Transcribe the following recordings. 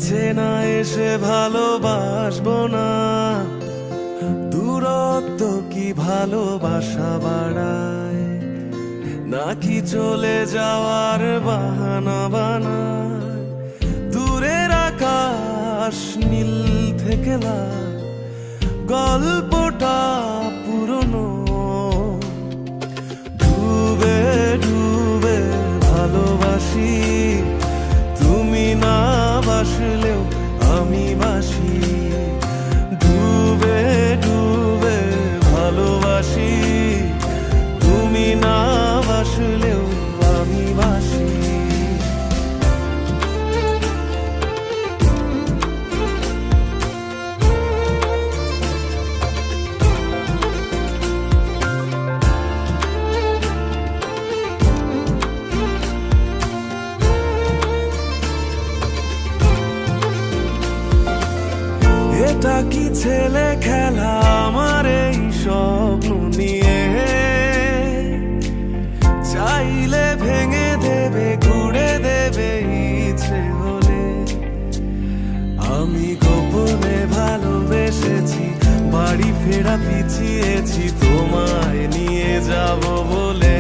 কাছে না এসে ভালোবাসবো না, দূরত্ব কি ভালোবাসা বাড়ায়, নাকি চলে যাওয়ার বাহানা বানায়। দূরের আকাশ নীল থেকে লাল, গল্পটা পুরনো। ডুবে ডুবে ভালোবাসি, তুমি না বাসলেও আমি বাসি। ডুবে ডুবে ভালোবাসি, তুমি না বাসলেও আমি বাসি। এটা কি ছেলে খেলা আমার এই স্বপ্ন নিয়ে, চাইলে ভেঙে দেবে ঘুরে দেবে ইচ্ছে হলে। আমি গোপনে ভালোবেসেছি, বাড়ি ফেরা পিছিয়েছি তোমায় নিয়ে যাব বলে।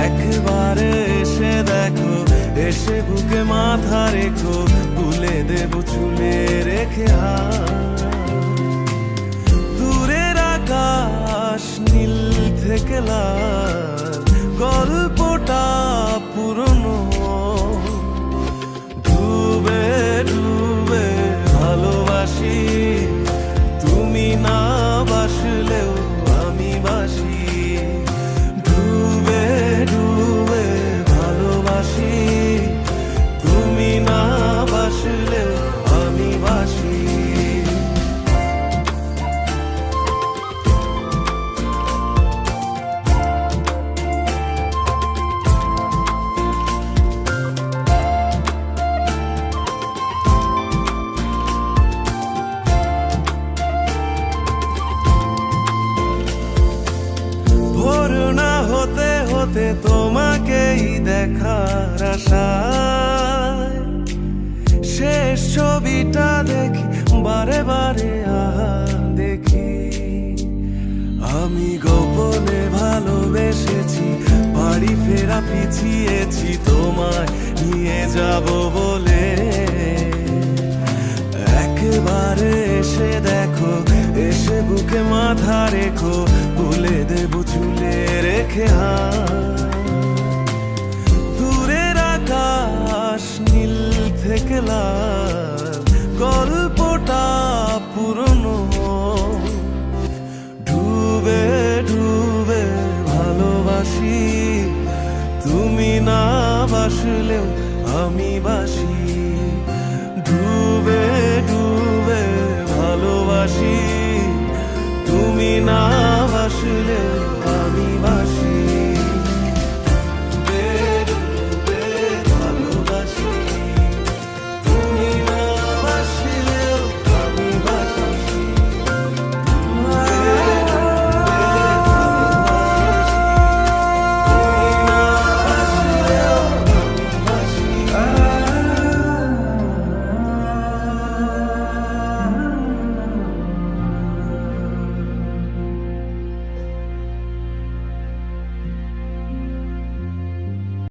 একবারে এসে দেখো, এসে বুকে মাথা রেখো, তুলে দেব চুলে রেখে হাত। দূরের আকাশ নীল থেকে লাল, গল্পটা পুরনো। ডুবে ডুবে ভালোবাসি, তুমি না বাসলেও আমি বাসি। ডুবে ডুবে ভালোবাসি, তুমি না বাসলেও আমি বাসি। ভোর না হতে হতে তোমাকেই দেখার আশায়, শেষ ছবিটা দেখি বারে বারে দেখি। আমি গোপনে ভালোবেসেছি, বাড়ি ফেরা পিছিয়েছি তোমায় নিয়ে যাব বলে। একবারে এসে দেখো, এসে বুকে মাথা রেখো, তুলে দেব চুলে রেখে হাত। দূরের আকাশ নীল থেকে লাল, গল্পটা পুরনো। ডুবে ডুবে ভালোবাসি, তুমি না বাসলেও আমি বাসি। ডুবে ডুবে ভালোবাসি, তুমি না বাসলেও আমি বাসি।